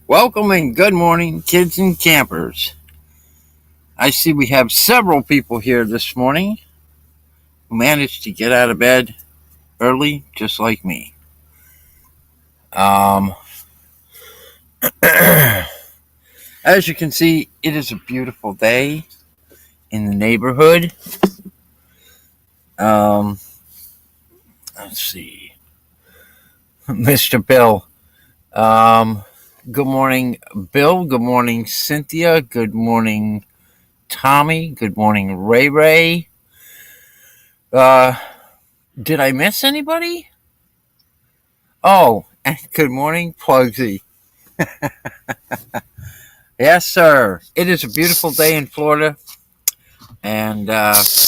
Welcome and good morning, kids and campers. I see we have several people here this morning who managed to get out of bed early, just like me. Um, as you can see, it is a beautiful day in the neighborhood. Um, let's see, Mr. Bill. Good morning, Bill. Good morning, Cynthia. Good morning, Tommy. Good morning, Ray Ray. Uh, did I miss anybody? Oh, and good morning, Plugsy. Yes, sir. It is a beautiful day in Florida, and the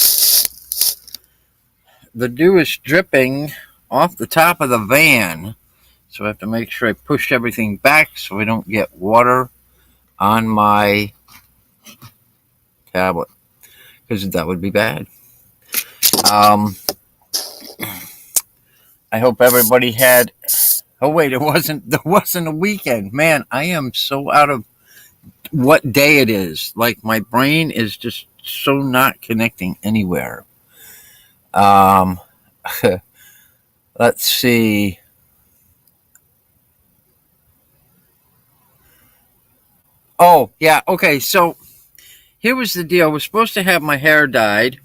dew is dripping off the top of the van. So I have to make sure I push everything back so I don't get water on my tablet, because that would be bad. I hope everybody had. Oh wait, it wasn't. There wasn't a weekend. Man, I am so out of what day it is. Like my brain is just so not connecting anywhere. Let's see. Oh, yeah. Okay. So here was the deal. I was supposed to have my hair dyed,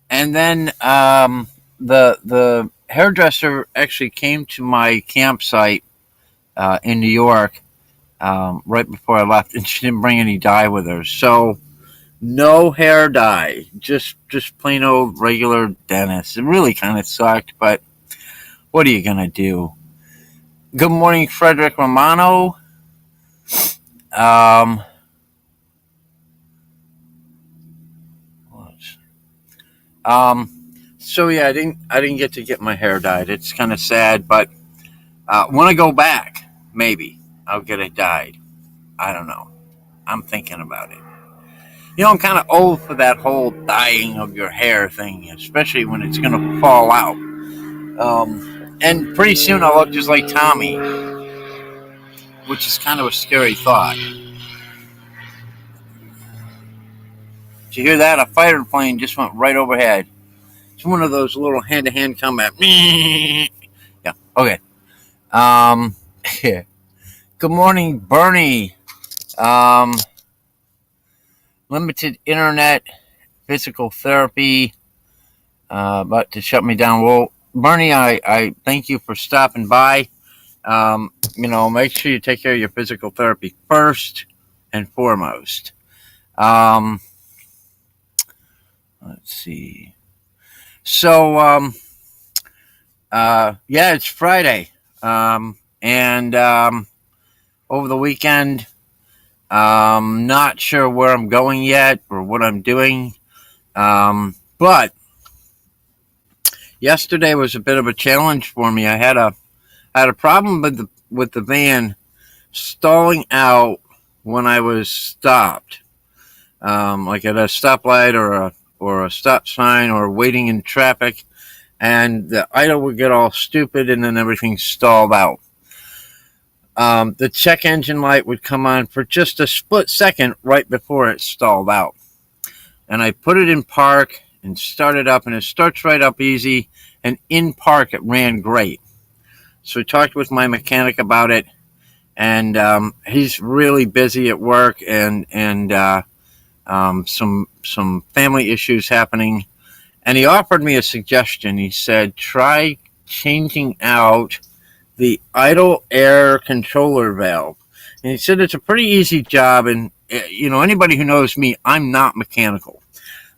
and then the hairdresser actually came to my campsite in New York right before I left, and she didn't bring any dye with her. So no hair dye, just plain old regular dentist. It really kind of sucked, but what are you gonna do? Good morning, Frederick Romano. Um, so yeah, I didn't get my hair dyed. It's kind of sad, but when I go back, maybe I'll get it dyed. I don't know. I'm thinking about it. I'm kind of old for that whole dyeing of your hair thing, especially when it's gonna fall out. And pretty soon I'll look just like Tommy, which is kind of a scary thought. Did you hear that? A fighter plane just went right overhead. It's one of those little hand-to-hand combat. Yeah. Okay. Um. Yeah. Good morning, Bernie. Um. Limited internet, physical therapy. About to shut me down. Well, Bernie, I thank you for stopping by. Make sure you take care of your physical therapy first and foremost. Um. Let's see. So, yeah, it's Friday. And over the weekend, not sure where I'm going yet or what I'm doing. But yesterday was a bit of a challenge for me. I had a problem with the van stalling out when I was stopped, like at a stoplight or a stop sign or waiting in traffic, and the idle would get all stupid and then everything stalled out. The check engine light would come on for just a split second right before it stalled out. And I put it in park and started up, and it starts right up easy. And in park, it ran great. So I talked with my mechanic about it, and he's really busy at work and some family issues happening. And he offered me a suggestion. He said, try changing out the idle air controller valve. And he said it's a pretty easy job. And, anybody who knows me, I'm not mechanical.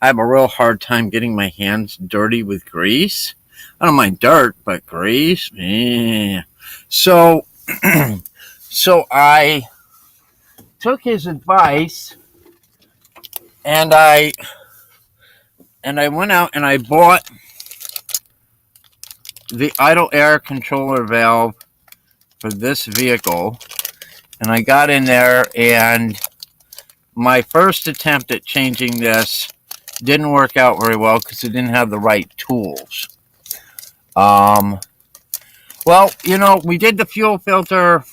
I have a real hard time getting my hands dirty with grease. I don't mind dirt, but grease, So, so I took his advice, and I went out and I bought the idle air controller valve for this vehicle, and I got in there, and my first attempt at changing this didn't work out very well because it didn't have the right tools. Well, we did the fuel filter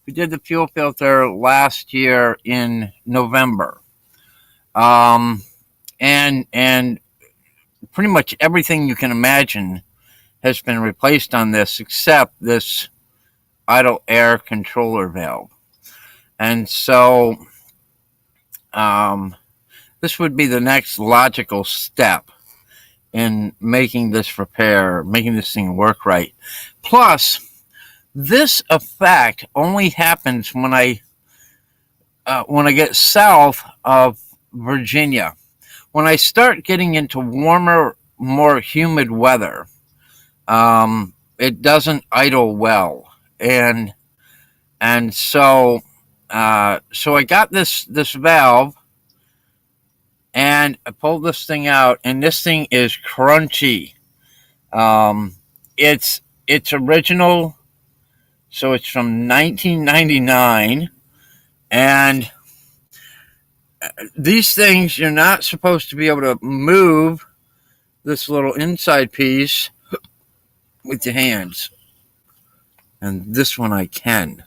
We did the fuel filter last year in November. Um, and pretty much everything you can imagine has been replaced on this except this idle air controller valve. And so this would be the next logical step in making this repair, making this thing work right. Plus, this effect only happens when I get south of Virginia. When I start getting into warmer, more humid weather, it doesn't idle well, and so I got this valve, and I pulled this thing out, and this thing is crunchy. Um, it's original, so it's from 1999, and these things you're not supposed to be able to move this little inside piece with your hands, and this one I can.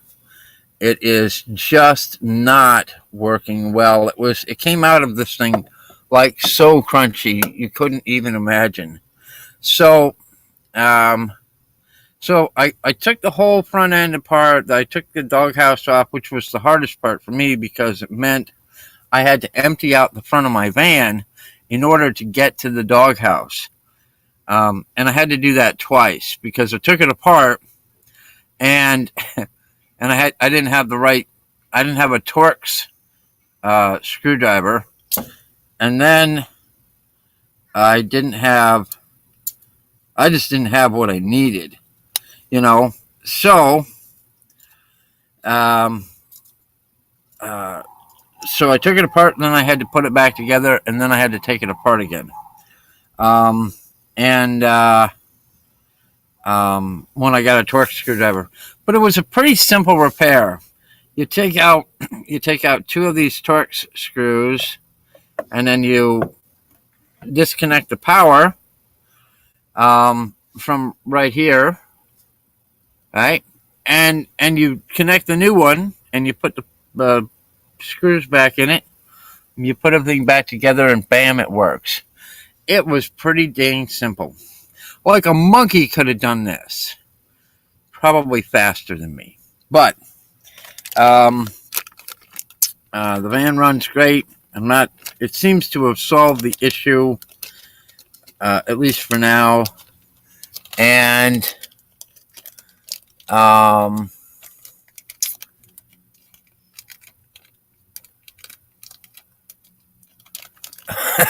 It is just not working well. It came out of this thing like so crunchy you couldn't even imagine. So um, I took the whole front end apart. I took the doghouse off, which was the hardest part for me because it meant I had to empty out the front of my van in order to get to the doghouse. And I had to do that twice because I took it apart and I didn't have I didn't have a Torx screwdriver, and then I just didn't have what I needed, you know. So, um, so I took it apart, and then I had to put it back together, and then I had to take it apart again. Um, and when I got a Torx screwdriver, but it was a pretty simple repair. You take out two of these Torx screws, and then you disconnect the power from right here, right? And you connect the new one, and you put the screws back in it. And you put everything back together, and bam, it works. It was pretty dang simple. Like a monkey could have done this, probably faster than me. But the van runs great. I'm not. It seems to have solved the issue, at least for now. And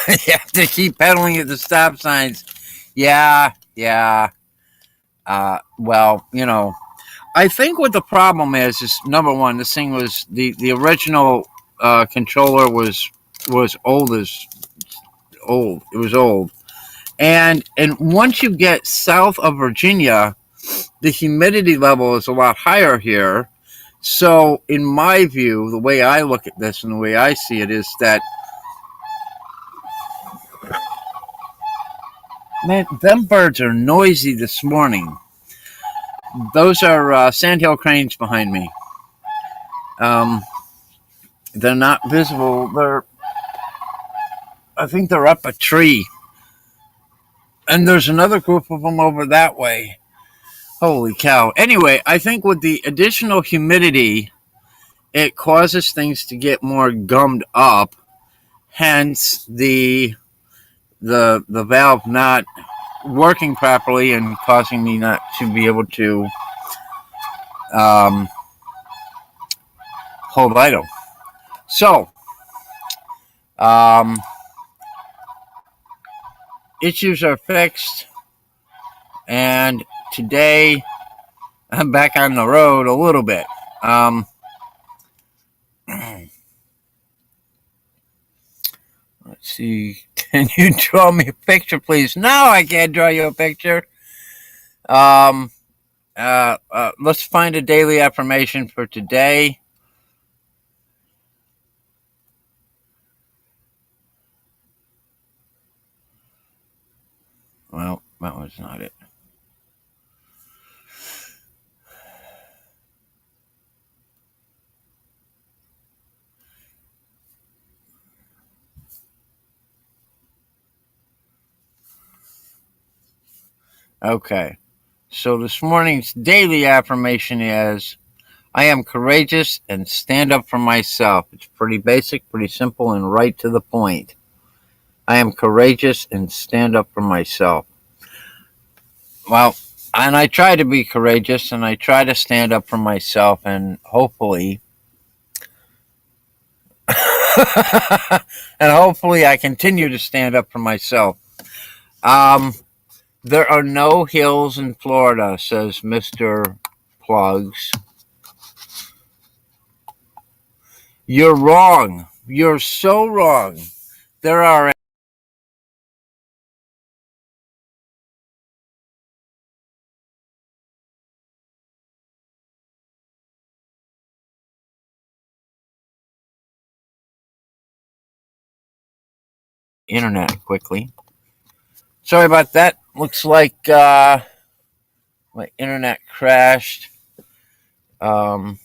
you have to keep pedaling at the stop signs. Yeah. Well, I think what the problem is number one, this thing was the original controller was old as old. It was old, and once you get south of Virginia, the humidity level is a lot higher here. So, in my view, the way I look at this and the way I see it is that, man, them birds are noisy this morning. Those are sandhill cranes behind me. They're not visible. I think they're up a tree. And there's another group of them over that way. Holy cow. Anyway, I think with the additional humidity, it causes things to get more gummed up. Hence the valve not working properly and causing me not to be able to hold idle. So, issues are fixed, and today I'm back on the road a little bit. Let's see. Can you draw me a picture, please? No, I can't draw you a picture. Let's find a daily affirmation for today. Well, that was not it. Okay. So this morning's daily affirmation is I am courageous and stand up for myself. It's pretty basic, pretty simple, and right to the point. I am courageous and stand up for myself. Well, and I try to be courageous and I try to stand up for myself, and hopefully, and hopefully I continue to stand up for myself. Um, there are no hills in Florida, says Mr. Plugs. You're wrong. You're so wrong. There are internet quickly. Sorry about that. Looks like my internet crashed. I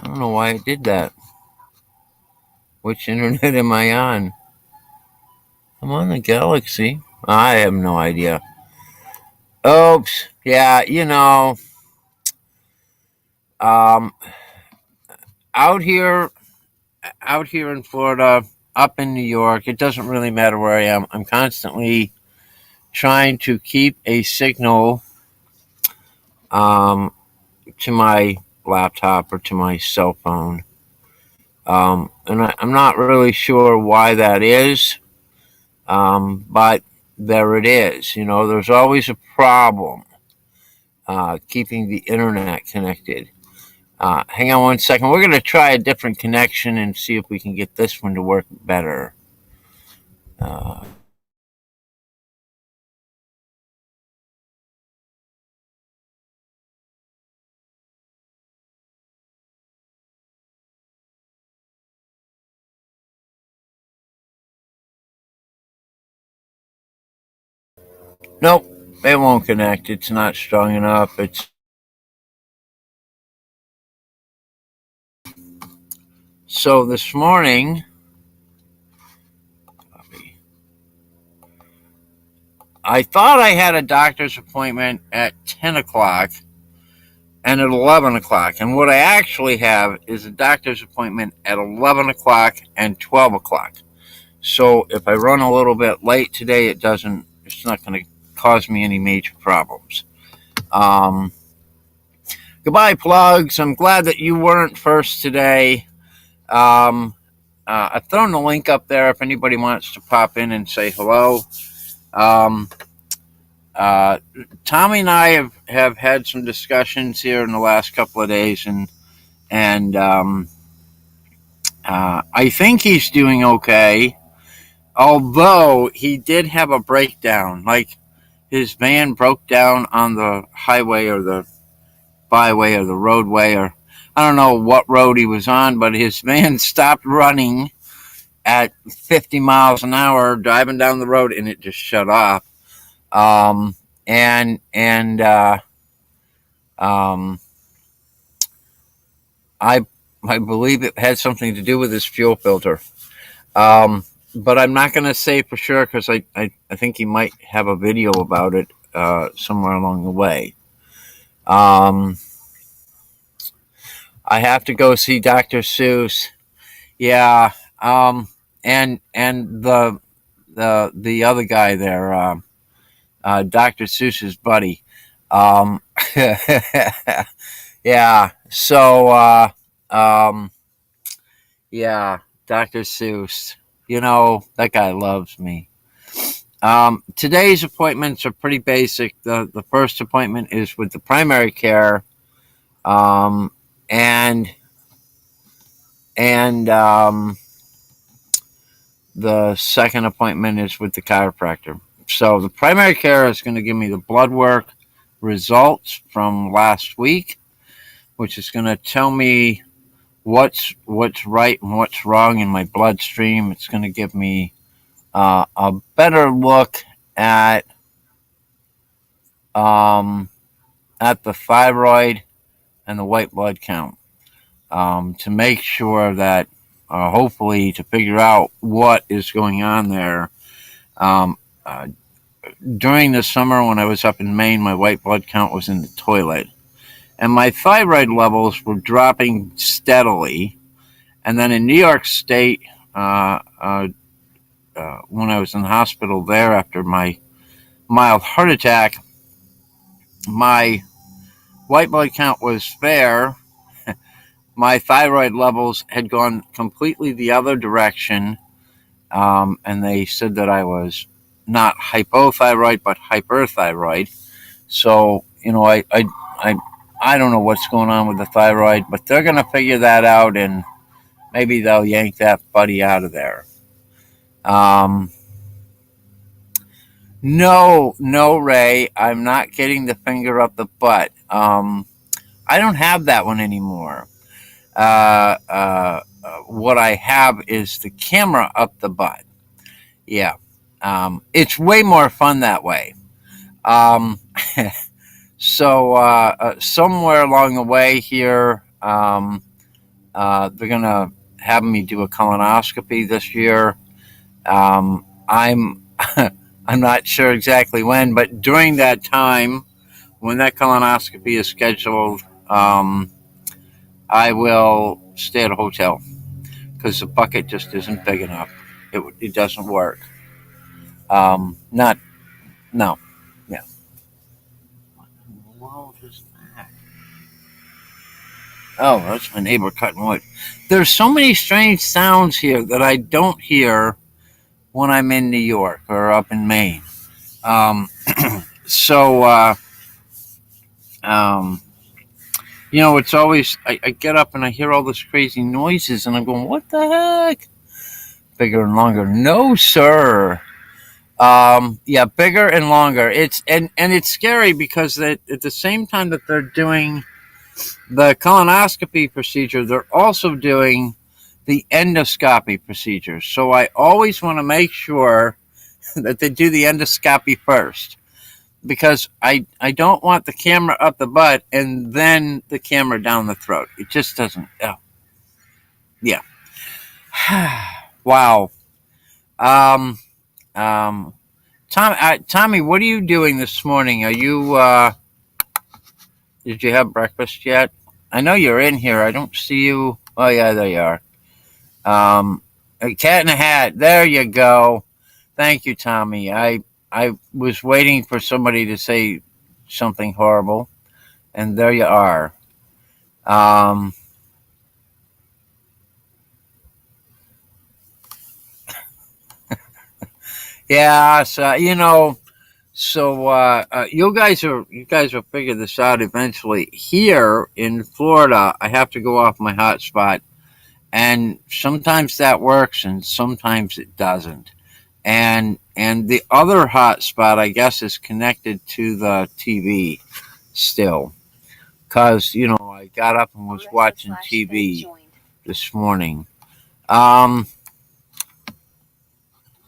don't know why it did that. Which internet am I on? I'm on the Galaxy. I have no idea. Oops. Yeah, um, out here, out here in Florida, up in New York, it doesn't really matter where I am. I'm constantly trying to keep a signal um, to my laptop or to my cell phone. I'm not really sure why that is, but there it is. There's always a problem keeping the internet connected. Hang on one second. We're going to try a different connection and see if we can get this one to work better. Uh, nope, it won't connect. It's not strong enough. It's so this morning. I thought I had a doctor's appointment at 10 o'clock and at 11 o'clock. And what I actually have is a doctor's appointment at 11 o'clock and 12 o'clock. So if I run a little bit late today, it's not going to cause me any major problems. Um, Goodbye, Plugs. I'm glad that you weren't first today. I've thrown the link up there if anybody wants to pop in and say hello. Um, uh, Tommy and I have had some discussions here in the last couple of days, and I think he's doing okay. Although he did have a breakdown, like his van broke down on the highway or the byway or the roadway, or I don't know what road he was on, but his van stopped running at 50 miles an hour driving down the road, and it just shut off. Um, and um, I I believe it had something to do with his fuel filter. But I'm not going to say for sure because I think he might have a video about it somewhere along the way. Um, I have to go see Dr. Seuss. Yeah, and the other guy there, Dr. Seuss's buddy. Um, yeah. So yeah, Dr. Seuss. That guy loves me. Today's appointments are pretty basic. The first appointment is with the primary care, um, and and the second appointment is with the chiropractor. So the primary care is going to give me the blood work results from last week, which is going to tell me what's right and what's wrong in my bloodstream. It's going to give me a better look um, at the thyroid and the white blood count to make sure that hopefully to figure out what is going on there. Um, uh, during the summer when I was up in Maine, my white blood count was in the toilet, and my thyroid levels were dropping steadily. And then in New York State, when I was in the hospital there after my mild heart attack, my white blood count was fair. My thyroid levels had gone completely the other direction, and they said that I was not hypothyroid but hyperthyroid. So I don't know what's going on with the thyroid, but they're going to figure that out, and maybe they'll yank that buddy out of there. Um, no, Ray, I'm not getting the finger up the butt. I don't have that one anymore. What I have is the camera up the butt. Yeah. It's way more fun that way. Um, so somewhere along the way here, they're going to have me do a colonoscopy this year. I'm I'm not sure exactly when, but during that time, when that colonoscopy is scheduled, I will stay at a hotel because the bucket just isn't big enough. It doesn't work. Not no. Yeah. What in the world is that? Oh, that's my neighbor cutting wood. There's so many strange sounds here that I don't hear when I'm in New York or up in Maine. Um, so um, it's always I get up and I hear all this crazy noises, and I'm going, "What the heck?" Bigger and longer. No, sir. Yeah, bigger and longer. And it's scary because at the same time that they're doing the colonoscopy procedure, they're also doing the endoscopy procedure. So I always want to make sure that they do the endoscopy first, because I don't want the camera up the butt and then the camera down the throat. It just doesn't. Oh, yeah. Wow. Um, um, Tommy, what are you doing this morning? Are you? Did you have breakfast yet? I know you're in here. I don't see you. Oh yeah, there you are. A cat in a hat. There you go. Thank you, Tommy. I was waiting for somebody to say something horrible, and there you are. Um, yeah, so you guys will figure this out eventually. Here in Florida, I have to go off my hotspot, and sometimes that works, and sometimes it doesn't. And the other hotspot, I guess, is connected to the TV still, because I got up and was watching TV this morning. Um,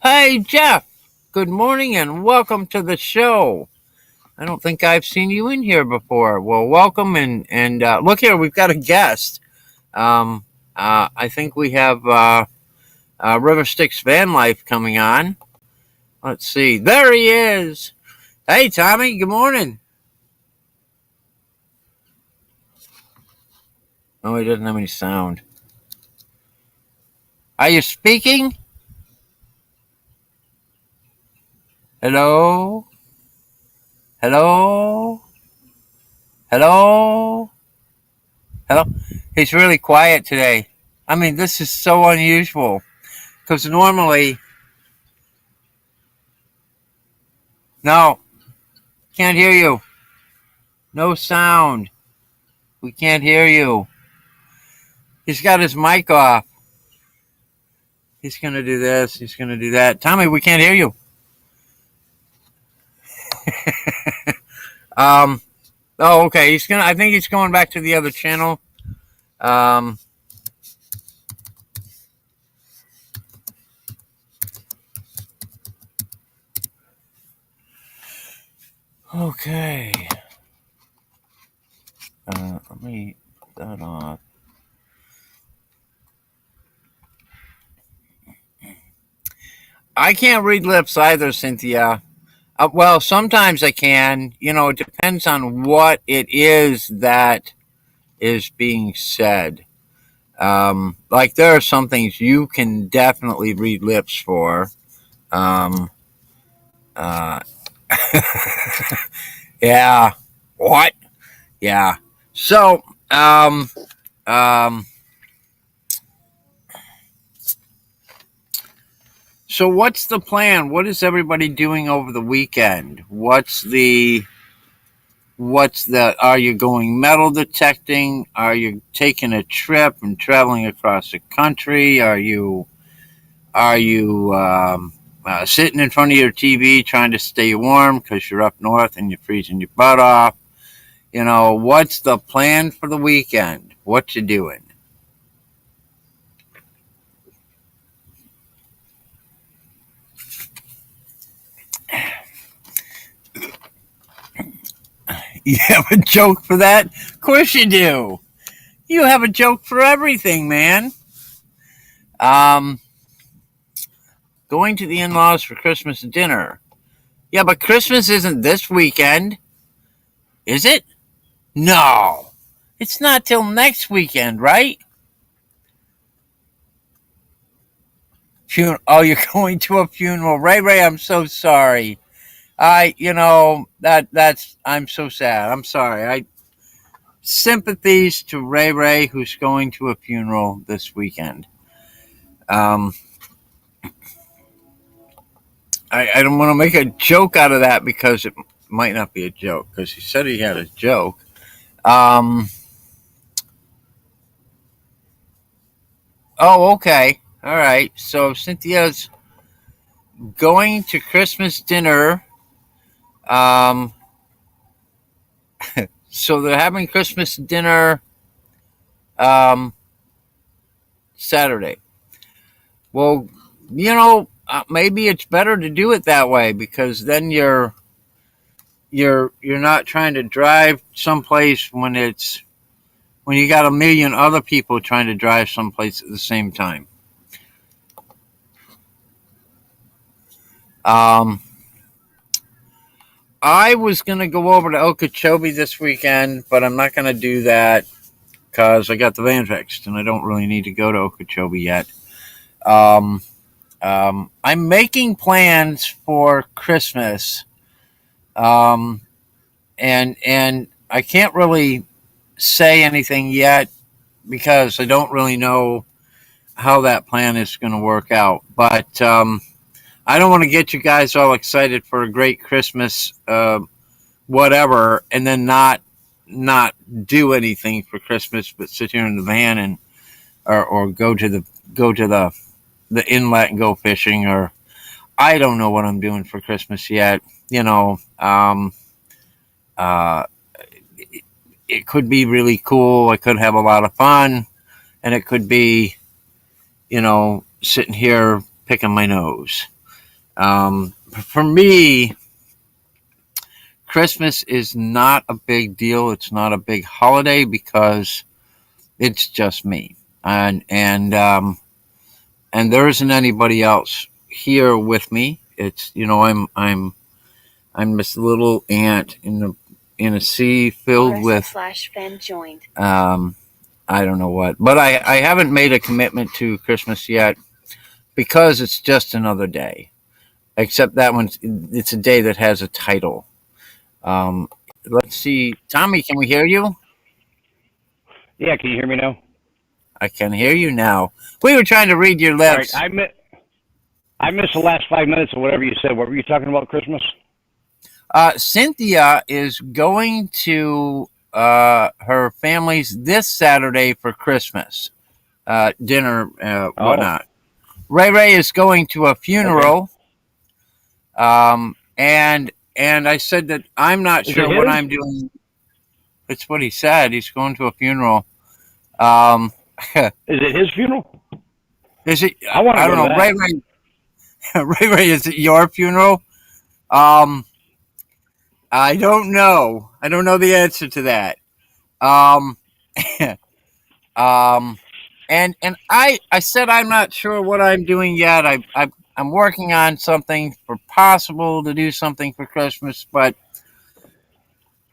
hey Jeff, good morning and welcome to the show. I don't think I've seen you in here before. Well, welcome and look here, we've got a guest. I think we have River Styx Van Life coming on. Let's see. There he is. Hey, Tommy. Good morning. Oh, he doesn't have any sound. Are you speaking? Hello? Hello? Hello? Hello? He's really quiet today. I mean, this is so unusual because normally, no, can't hear you. No sound. We can't hear you. He's got his mic off. He's going to do this. He's going to do that. Tommy, we can't hear you. um, oh, okay. I think he's going back to the other channel. Um, okay. Let me put that off. I can't read lips either, Cynthia. Well, sometimes I can. It depends on what it is that is being said. Like there are some things you can definitely read lips for. Um, uh, yeah. What? Yeah. So, um, so what's the plan? What is everybody doing over the weekend? Are you going metal detecting? Are you taking a trip and traveling across the country? Are you sitting in front of your TV trying to stay warm because you're up north and you're freezing your butt off? What's the plan for the weekend? What you doing? You have a joke for that? Of course you do. You have a joke for everything, man. Um, Going to the in-laws for Christmas dinner. Yeah, but Christmas isn't this weekend, is it? No, it's not till next weekend, right? Oh, you're going to a funeral, Ray. I'm so sorry. I'm so sad. I'm sorry. I sympathies to Ray, who's going to a funeral this weekend. Um, I don't want to make a joke out of that because it might not be a joke because he said he had a joke. Um, oh, okay. All right. So Cynthia's going to Christmas dinner. Um, so they're having Christmas dinner Saturday. Well, maybe it's better to do it that way because then you're not trying to drive someplace when you got a million other people trying to drive someplace at the same time. Um, I was gonna go over to Okeechobee this weekend, but I'm not gonna do that because I got the van fixed and I don't really need to go to Okeechobee yet. Um, I'm making plans for Christmas, um, and I can't really say anything yet because I don't really know how that plan is going to work out. But I don't want to get you guys all excited for a great Christmas, whatever, and then not do anything for Christmas, but sit here in the van and or go to the inlet and go fishing, or I don't know what I'm doing for Christmas yet. Uh, it could be really cool. I could have a lot of fun, and it could be, sitting here picking my nose. For me, Christmas is not a big deal. It's not a big holiday because it's just me, and there isn't anybody else here with me. It's I'm this little ant in a sea filled with /fan joined. I don't know what, but I haven't made a commitment to Christmas yet because it's just another day. Except that one, it's a day that has a title. Let's see, Tommy, can we hear you? Yeah, can you hear me now? I can hear you now. We were trying to read your All right, lips. I missed the last 5 minutes of whatever you said. What were you talking about Christmas? Cynthia is going to her family's this Saturday for Christmas dinner, whatnot. Ray is going to a funeral, and I said that I'm not Is sure it what his? I'm doing. That's what he said. He's going to a funeral. Um, Is it his funeral? is it? I want to I go don't to know. that. Ray, is it your funeral? Um, I don't know. I don't know the answer to that. Um, um, and I said I'm not sure what I'm doing yet. I'm working on something for possible to do something for Christmas, but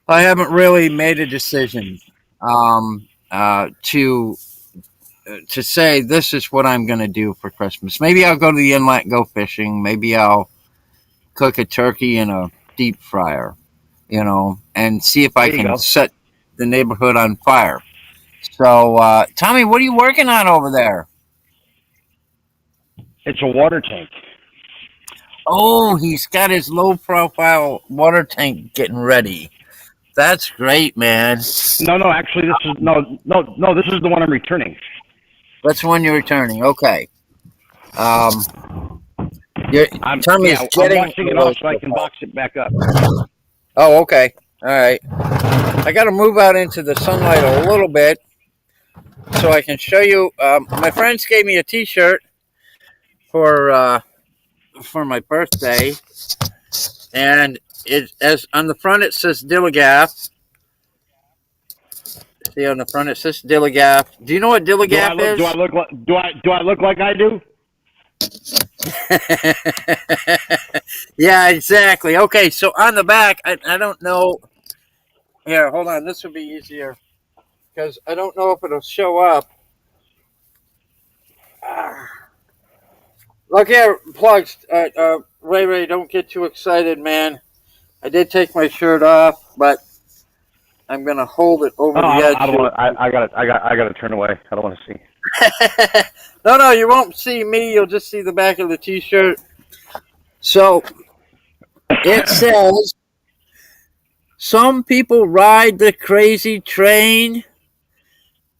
I haven't really made a decision um, to say this is what I'm going to do for Christmas. Maybe I'll go to the inlet, go fishing. Maybe I'll cook a turkey in a deep fryer, and see if I There you can go. set the neighborhood on fire. So, Tommy, what are you working on over there? It's a water tank. Oh, he's got his low profile water tank getting ready. That's great, man. No. Actually, this is no. This is the one I'm returning. That's when you're returning. Okay. Your I'm Tommy's I'm getting. washing it off so I can box it back up. Oh, okay. All right. I got to move out into the sunlight a little bit so I can show you. My friends gave me a T-shirt for my birthday, and it as on the front it says Dilligaff. See on the front it says Dilligaff. Do you know what Dilligaff Do I is? look like do I look like I do? Yeah, exactly. Okay, so on the back, I don't know. Here, hold on. This will be easier because I don't know if it'll show up. Look here, plugs. Ray, don't get too excited, man. I did take my shirt off, but I'm gonna hold it over Oh, the edge. I don't want. I got to turn away. I don't want to see. No, you won't see me. You'll just see the back of the T-shirt. So it says, "Some people ride the crazy train.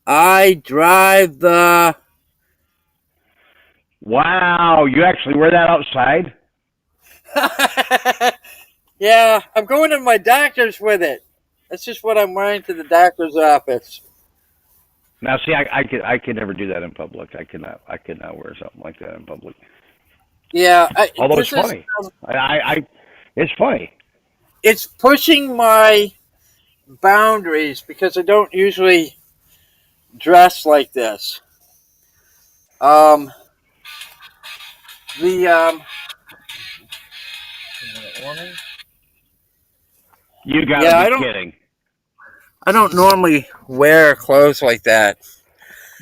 I drive the." Wow, you actually wear that outside? Yeah, I'm going to my doctor's with it. That's just what I'm wearing to the doctor's office. Now, see, I could never do that in public. I could not wear something like that in public. Yeah, Although it's this is funny. It's funny. it's pushing my boundaries because I don't usually dress like this. Um, the You got to yeah, be kidding. I don't normally wear clothes like that.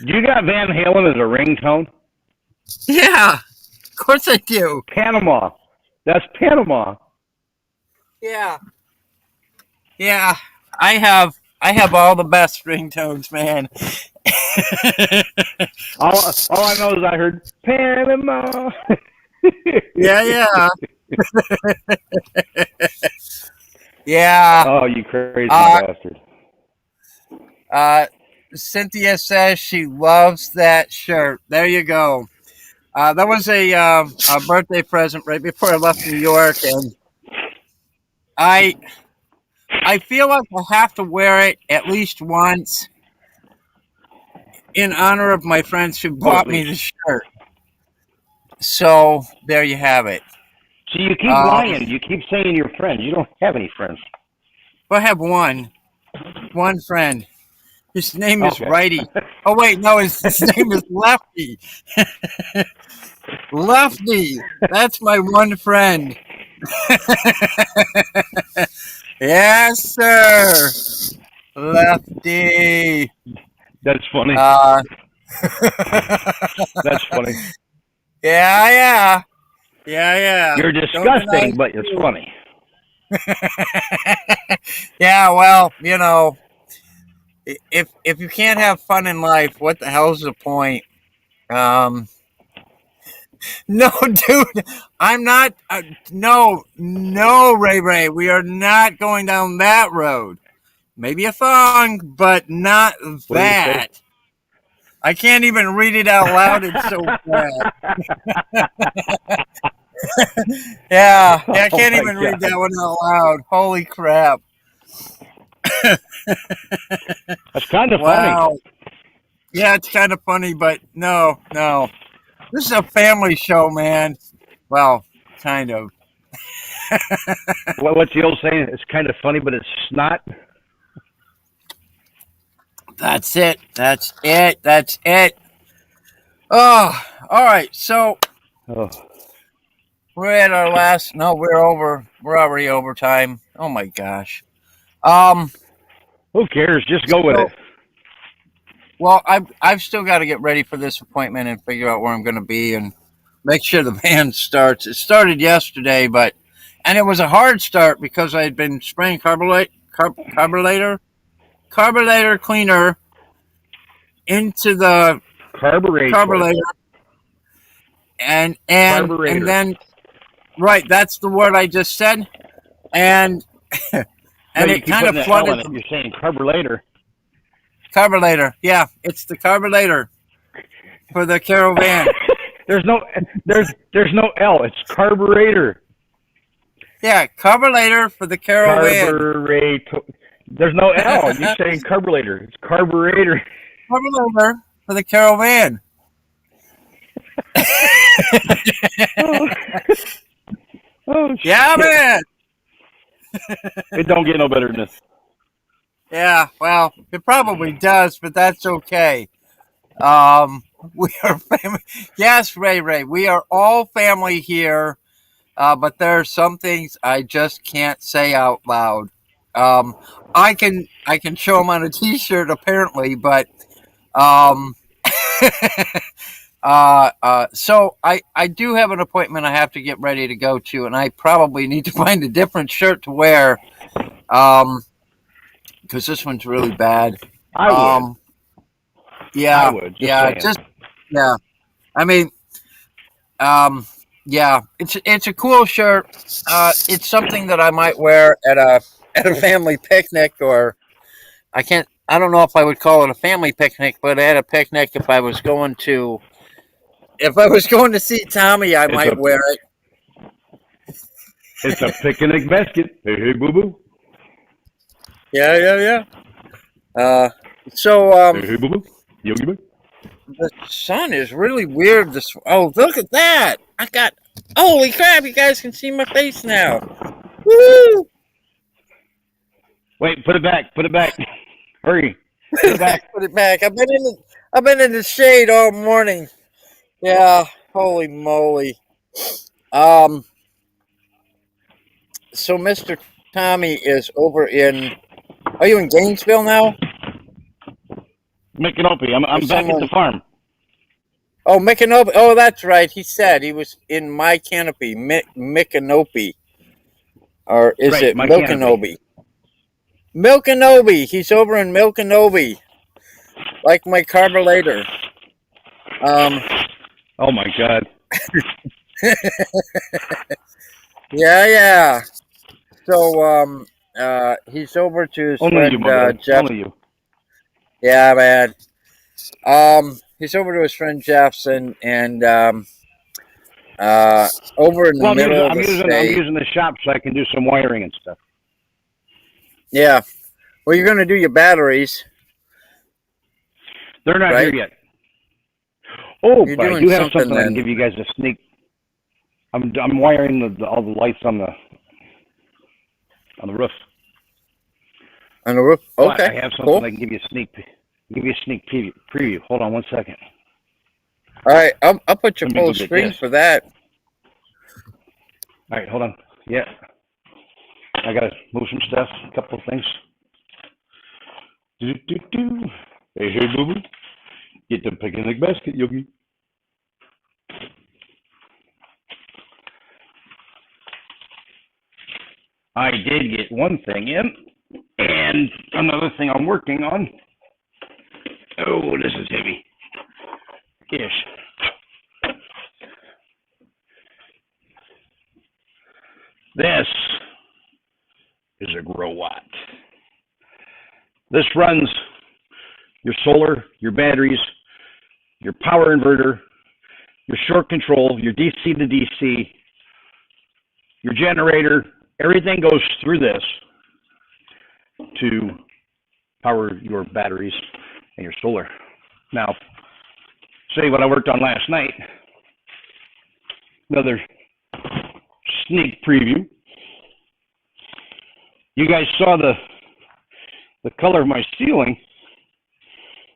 You got Van Halen as a ringtone? Yeah, of course I do. Panama. That's Panama. Yeah, yeah, I have all the best ringtones, man. All I know is I heard Panama. Yeah. Yeah. Oh, you crazy bastard. Cynthia says she loves that shirt. There you go. That was a birthday present right before I left New York, and I feel like I have to wear it at least once in honor of my friends who bought me the shirt. So there you have it. See, you keep lying. You keep saying you're friends. You don't have any friends. I have one friend. His name is Okay. Righty. Oh wait, no, his name is Lefty. Lefty. That's my one friend. Yes, sir. Lefty. That's funny. That's funny. Yeah. You're disgusting, but it's funny. Yeah, well, if you can't have fun in life, what the hell's the point? No, dude, I'm not. No, Ray, we are not going down that road. Maybe a thong, but not that. I can't even read it out loud. It's so bad. Yeah, I can't even read that one out loud. Holy crap. That's kind of Wow. funny. Yeah, it's kind of funny, but no. This is a family show, man. Well, kind of. What's the old saying? It's kind of funny, but it's snot. That's it. Oh, all right. So We're at our last. No, we're over. We're already over time. Oh my gosh. Um. Who cares? Just go with it. So, well, I've still got to get ready for this appointment and figure out where I'm going to be and make sure the van starts. It started yesterday, and it was a hard start because I had been spraying carburetor cleaner into the carburetor, and then right, that's the word I just said, and and it kind of flooded. You're saying carburetor. Carburetor, yeah, it's the carburetor for the caravan. there's no L. It's carburetor. Yeah, carburetor for the caravan. Carburetor. There's no L. You're saying carburetor. It's carburetor. Carburetor for the caravan. Oh, yeah, man. It don't get no better than this. Yeah, well, it probably does, but that's okay. We are family. Yes, Ray. We are all family here, but there are some things I just can't say out loud. I can show them on a T-shirt apparently, but so I do have an appointment I have to get ready to go to, and I probably need to find a different shirt to wear. Because this one's really bad. I would. Yeah, I would. Yeah. I mean, yeah. It's a cool shirt. It's something that I might wear at a family picnic, or I don't know if I would call it a family picnic, but at a picnic, if I was going to see Tommy, I might wear it. It's a picnic basket. Hey, boo boo. Yeah. So hey, boo boo. Yogi boo. The sun is really weird. Oh, look at that! Holy crap! You guys can see my face now. Woo! Wait, put it back. Hurry. Put it back. Put it back. I've been in the shade all morning. Yeah. Holy moly. So Mr. Tommy is over in. Are you in Gainesville now? Micanopy. I'm back at the farm. Oh, Micanopy. Oh, that's right. He said he was in my canopy, Micanopy. Or is it Milkanobi? Milkanobi. He's over in Milkanobi. Like my carburetor. Oh my God. Yeah. So, he's over to his friend Jeff. Only you. Yeah, man. He's over to his friend Jeff's and over in the middle of the state. I'm using the shop so I can do some wiring and stuff. Yeah. Well, you're going to do your batteries. They're not here yet. Oh, but I do have something I can give you guys a sneak. I'm wiring all the lights on the roof. On the roof? Okay. I have something I can give you a sneak preview. Hold on 1 second. All right, I'll put your full screen for that. All right, hold on. Yeah. I got to move some stuff, a couple of things. Hey, boo-boo. Get the picnic basket, Yogi. I did get one thing in, and another thing I'm working on. Oh, this is heavy. Yes. This is a Grow Watt. This runs your solar, your batteries, your power inverter, your short control, your DC to DC, your generator. Everything goes through this to power your batteries and your solar. Now, say what I worked on last night. Another sneak preview. You guys saw the color of my ceiling.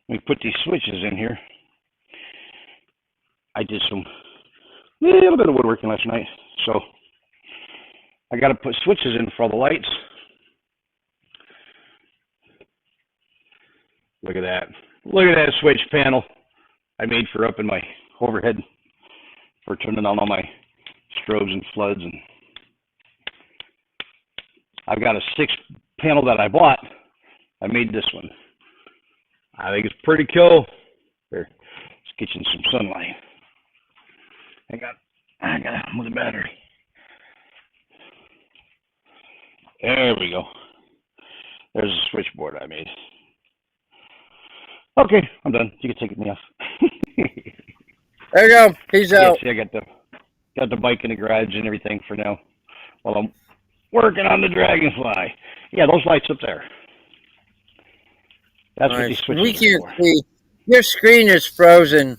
Let me put these switches in here. I did a little bit of woodworking last night. So I got to put switches in for all the lights. Look at that. Look at that switch panel I made for up in my overhead for turning on all my strobes and floods. And I've got a 6 panel that I bought. I made this one. I think it's pretty cool. Here, let's get you some sunlight. I got it with a battery. There we go. There's a switchboard I made. Okay, I'm done. You can take me off. There you go. He's out. See, I got the bike in the garage and everything for now while I'm working on the Dragonfly. Yeah, those lights up there. That's what these switches we can't are for. see. Your screen is frozen.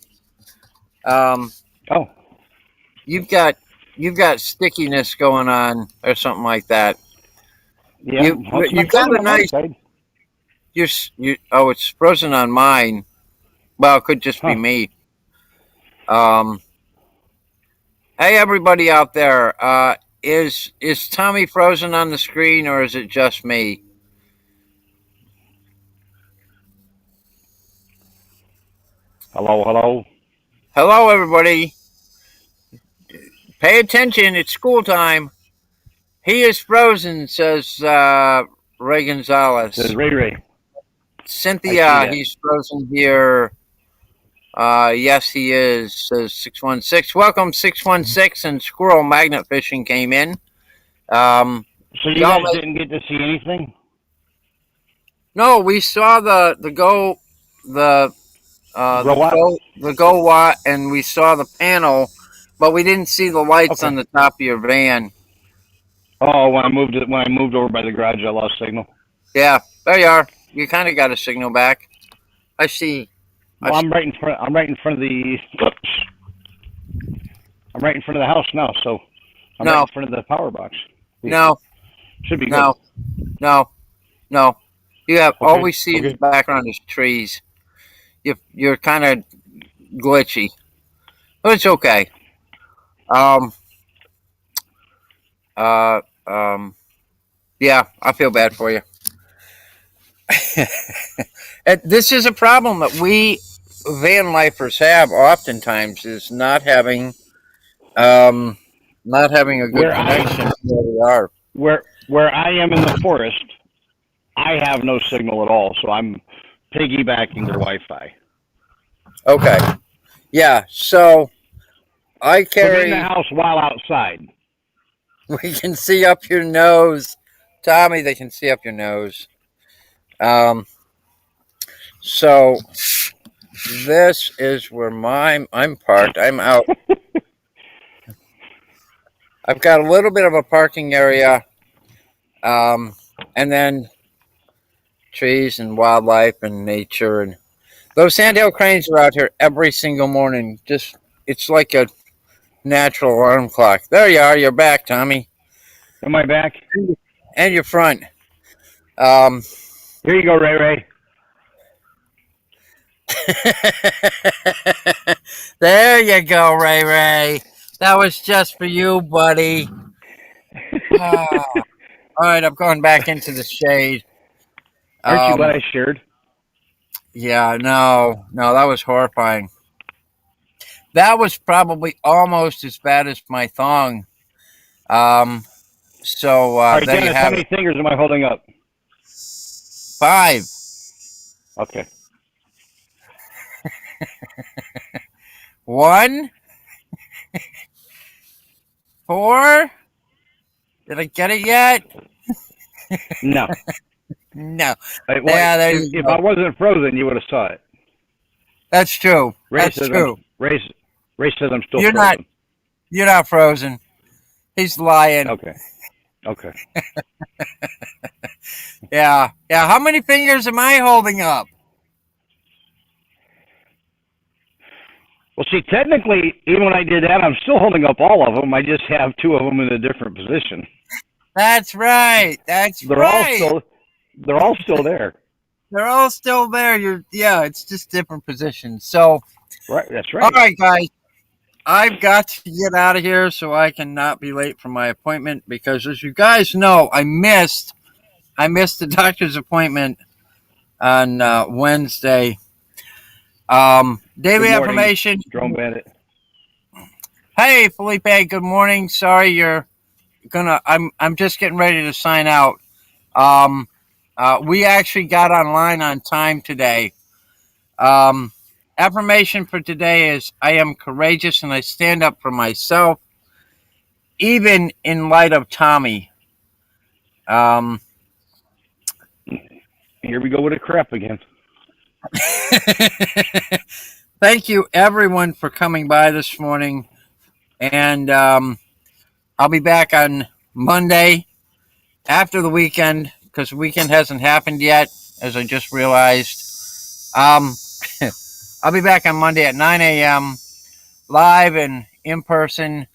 Oh. You've got stickiness going on or something like that. Yeah. You've got a nice. It's frozen on mine. Well, it could just be me. Hey, everybody out there, is Tommy frozen on the screen, or is it just me? Hello. Hello, everybody. Pay attention. It's school time. He is frozen, says Ray Gonzalez. Says Ray. Cynthia, he's frozen here. Yes, he is, says 616. Welcome, 616, and Squirrel Magnet Fishing came in. So you guys didn't get to see anything? No, we saw the Go Watt, and we saw the panel, but we didn't see the lights on the top of your van. Oh, when I moved over by the garage, I lost signal. Yeah, there you are. You kind of got a signal back. I see. Well, I'm right in front of the. Oops. I'm right in front of the house now, so I'm right in front of the power box. No. Should be good. No. You have all we see in the background is trees. You're kind of glitchy, but it's okay. Yeah, I feel bad for you. This is a problem that we van lifers have oftentimes, is not having a good connection where we are. Where I am in the forest, I have no signal at all, so I'm piggybacking their Wi-Fi. Okay. Yeah, so I carry... in the house while outside. We can see up your nose. Tommy, they can see up your nose. So this is where I'm parked. I'm out. I've got a little bit of a parking area, and then trees and wildlife and nature, and those sandhill cranes are out here every single morning. It's like a natural alarm clock. There you are. You're back, Tommy. Am I back? And your front. Here you go, Ray. There you go, Ray. That was just for you, buddy. All right, I'm going back into the shade. Aren't you glad I shared? Yeah, no, that was horrifying. That was probably almost as bad as my thong. So all right, there Dennis, you have how many fingers am I holding up? 5. Okay. 1, 4. Did I get it yet? No. No. Well, yeah, if I wasn't frozen, you would have saw it. That's true. Ray That's true. Ray says I'm still frozen. You're not frozen. He's lying. Okay. Yeah. How many fingers am I holding up? Well, see, technically, even when I did that, I'm still holding up all of them. I just have 2 of them in a different position. That's right. They're all still there. They're all still there. It's just different positions. So, right. That's right. All right, guys. I've got to get out of here so I can not be late for my appointment because, as you guys know, I missed the doctor's appointment on Wednesday. Daily Good morning, affirmation. Drone Bandit. Hey, Felipe. Good morning. Sorry, you're gonna. I'm just getting ready to sign out. We actually got online on time today. Affirmation for today is: I am courageous and I stand up for myself, even in light of Tommy. Um, Here we go with the crap again. Thank you, everyone, for coming by this morning. And I'll be back on Monday after the weekend because the weekend hasn't happened yet, as I just realized. I'll be back on Monday at 9 a.m. live and in person.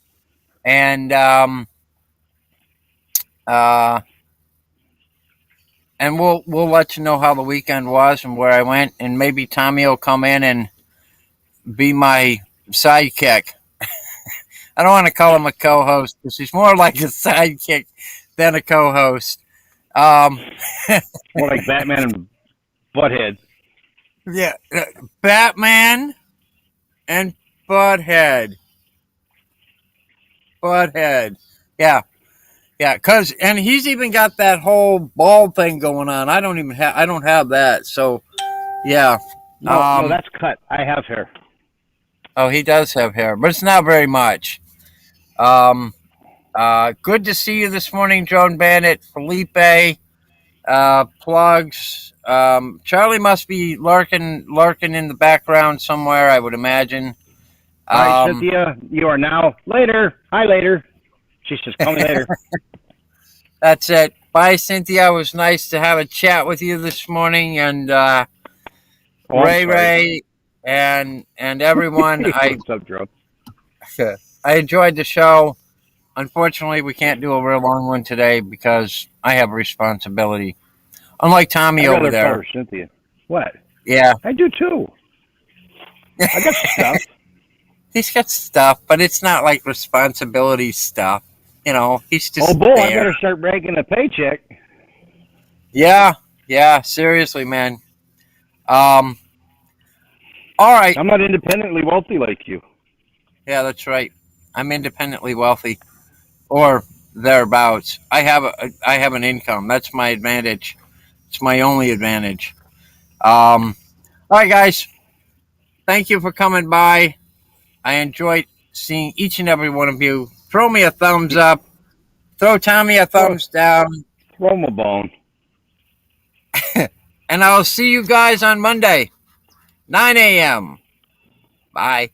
And and we'll let you know how the weekend was and where I went, and maybe Tommy will come in and be my sidekick. I don't want to call him a co-host because he's more like a sidekick than a co-host. More like Batman and Butthead. Yeah, Batman and Butthead. Yeah, and he's even got that whole bald thing going on. I don't have that. So, yeah. No, that's cut. I have hair. Oh, he does have hair, but it's not very much. Good to see you this morning, Drone Bandit, Felipe, plugs. Charlie must be lurking in the background somewhere, I would imagine. All right, Cynthia, you are now later. Hi, later. She says, call me later. That's it. Bye, Cynthia. It was nice to have a chat with you this morning, and Ray, and everyone. What's up, Drew? I enjoyed the show. Unfortunately, we can't do a real long one today because I have a responsibility. Unlike Tommy over there. Call her Cynthia. What? Yeah. I do too. I got stuff. He's got stuff, but it's not like responsibility stuff. You know, he's just. Oh, boy, there. I better start breaking a paycheck. Yeah, seriously, man. All right. I'm not independently wealthy like you. Yeah, that's right. I'm independently wealthy, or thereabouts. I have an income. That's my advantage. It's my only advantage. All right, guys. Thank you for coming by. I enjoyed seeing each and every one of you. Throw me a thumbs up. Throw Tommy a thumbs down. Throw him a bone. And I'll see you guys on Monday, 9 a.m. Bye.